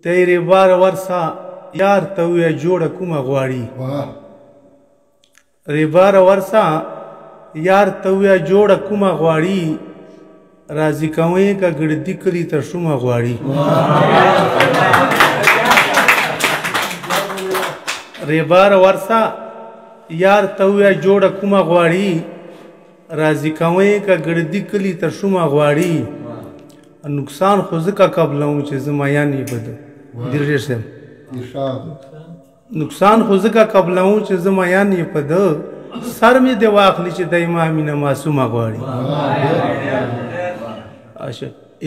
تیرې بار ورسه یار ته ویه جوړه کومه غواړي ریباره ورسه یار ته ویه جوړه کومه غواړي راضي کوئ که ګړدي کلي ته شومه غواړي ریباره ورسه یار ته ویه جوړه کومه غواړي راضي کوئ که ګړدي کلي ته شومه غواړي نقصان خو ځکه قبلوم چې زه میان یې په ده ډېر صاحب نقصان خو ځکه قبلوم چې زه میان یې په ده سر مې دې واخلي چې دی ما مینه معصومه غواړي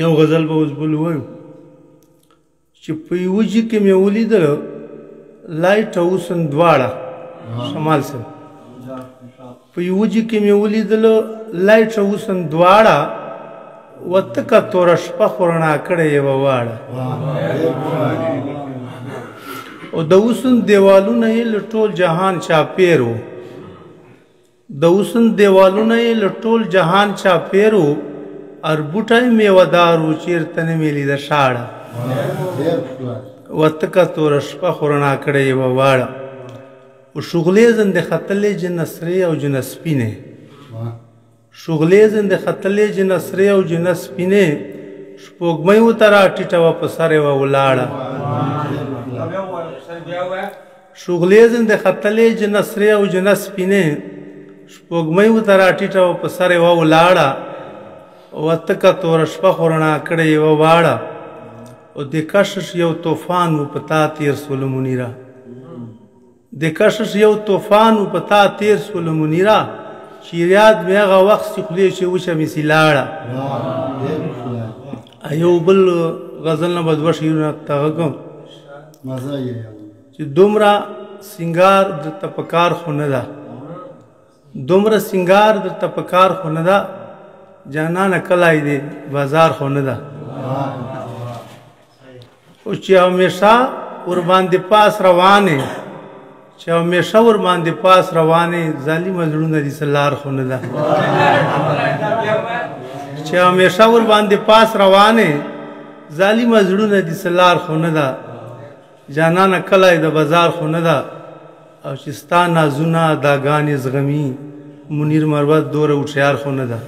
یو غزل به اوس بل ووایو چې په یوه جي کې مې ولیدله لایټ او اوسن دواړه شمال صاحب په یوه جي کې مې ولیدله لایټ او اوسن دواړه وتکه توره شپه خو رڼا کړې یوه واړه او د اوسن دیوالونه یې له ټول جهان چاپېر و د اوسن دیوالونه یې له ټول جهان چاپېر و اربوټی میوهدار و چېرته نه مې لیده شاړه وتکه توره شپه خو رڼا کړې یوه واړه و شغلې زندې ختلې جنه سرې او جنه سپینې شغلې زندې ختلې جنه سرې او جنه سپینې سپوږمۍ ورته راټیټه وه په سر یې وه ولاړه شغلې زندې ختلې جنه سرې او جنه سپینې سپوږمۍ ورته راټیټه وه په سر یې وه ولاړه وتکه توره شپه خو رڼا کړې یوه واړه او د کشش یو طوفان و په تا تېر سولو منیره د کشش یو طوفان و په تا تېر سولو منیره چې یاد مې هغه وخت چې خولې چې وچه مې سي لاړه یو بل غزل نه به دوه شعرونه دغه کوم چې دومره سینګار درته په کار خو نه ده دومره سینګار درته په کار خو نه ده جانانه کلی دی بازار خو نه ده او چې همیشه ورباندې پاس روانې چې همیشه ورباندې پاس روانې ظالمه زړونه دې څه لار خو نه ده چې همیشه ورباندې پاس روانې ظالمه زړونه دې څه لار خو نه ده جانانه کلی د بازار خو نه ده او چې ستا نازونه اداګانې زغمي منیر مروت دوره هوښیار خو نه ده